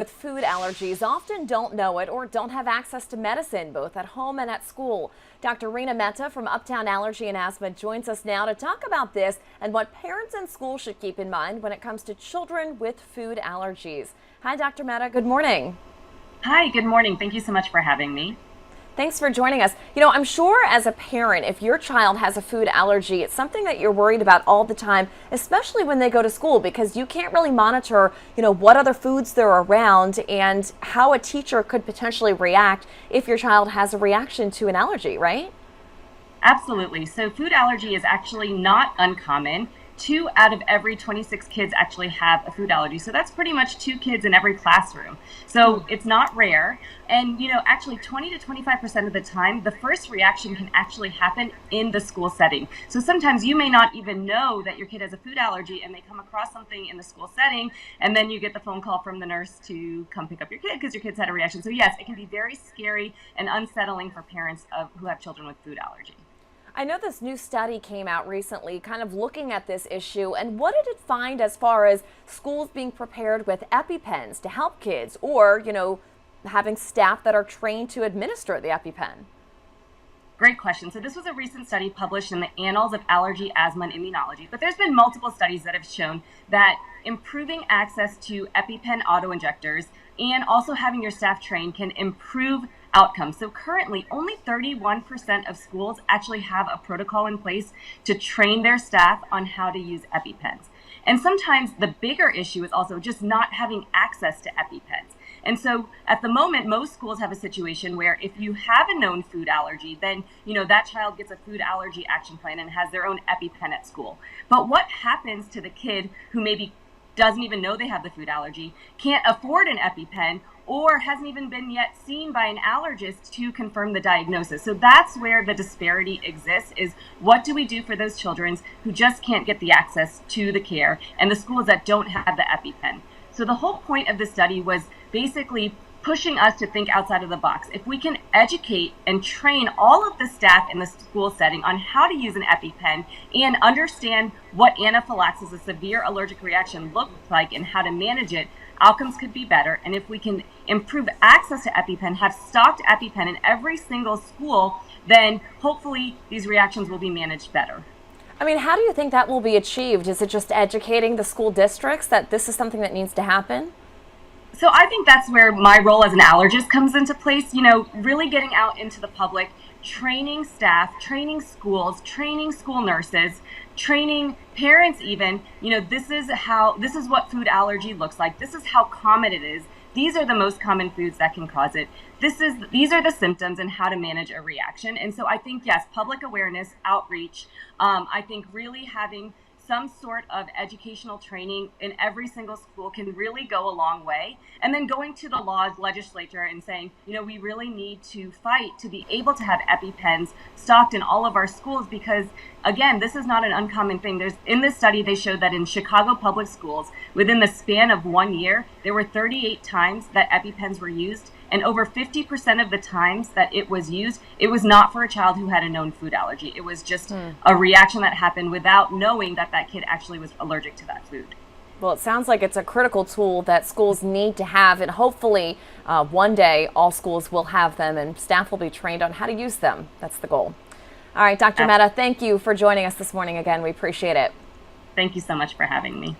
With food allergies often don't know it or don't have access to medicine, both at home and at school. Dr. Reena Mehta from Uptown Allergy and Asthma joins us now to talk about this and what parents and schools should keep in mind when it comes to children with food allergies. Hi, Dr. Mehta. Good morning. Hi, good morning. Thank you so much for having me. Thanks for joining us. I'm sure as a parent, if your child has a food allergy, it's something that you're worried about all the time, especially when they go to school, because you can't really monitor, what other foods there are around and how a teacher could potentially react if your child has a reaction to an allergy, right? Absolutely. So food allergy is actually not uncommon. 2 out of every 26 kids actually have a food allergy. So that's pretty much 2 kids in every classroom. So it's not rare. And, actually 20 to 25% of the time, the first reaction can actually happen in the school setting. So sometimes you may not even know that your kid has a food allergy and they come across something in the school setting, and then you get the phone call from the nurse to come pick up your kid because your kid's had a reaction. So yes, it can be very scary and unsettling for parents who have children with food allergy. I know this new study came out recently kind of looking at this issue, and what did it find as far as schools being prepared with EpiPens to help kids or, having staff that are trained to administer the EpiPen? Great question. So this was a recent study published in the Annals of Allergy, Asthma, and Immunology, but there's been multiple studies that have shown that improving access to EpiPen autoinjectors and also having your staff trained can improve outcomes. So currently, only 31% of schools actually have a protocol in place to train their staff on how to use EpiPens. And sometimes the bigger issue is also just not having access to EpiPens. And so at the moment, most schools have a situation where if you have a known food allergy, then, that child gets a food allergy action plan and has their own EpiPen at school. But what happens to the kid who maybe doesn't even know they have the food allergy, can't afford an EpiPen, or hasn't even been yet seen by an allergist to confirm the diagnosis? So that's where the disparity exists, is what do we do for those children who just can't get the access to the care and the schools that don't have the EpiPen? So the whole point of the study was basically pushing us to think outside of the box. If we can educate and train all of the staff in the school setting on how to use an EpiPen and understand what anaphylaxis, a severe allergic reaction, looks like and how to manage it, outcomes could be better. And if we can improve access to EpiPen, have stocked EpiPen in every single school, then hopefully these reactions will be managed better. How do you think that will be achieved? Is it just educating the school districts that this is something that needs to happen? So I think that's where my role as an allergist comes into place, really getting out into the public, training staff, training schools, training school nurses, training parents even, this is what food allergy looks like. This is how common it is. These are the most common foods that can cause it. These are the symptoms and how to manage a reaction. And so I think, yes, public awareness, outreach, I think really having some sort of educational training in every single school can really go a long way. And then going to the legislature and saying, we really need to fight to be able to have EpiPens stocked in all of our schools, because again, this is not an uncommon thing. In this study, they showed that in Chicago public schools, within the span of 1 year, there were 38 times that EpiPens were used. And over 50% of the times that it was used, it was not for a child who had a known food allergy. It was just a reaction that happened without knowing that that kid actually was allergic to that food. Well, it sounds like it's a critical tool that schools need to have, and hopefully one day all schools will have them and staff will be trained on how to use them. That's the goal. All right, Dr. Mehta, thank you for joining us this morning again. We appreciate it. Thank you so much for having me.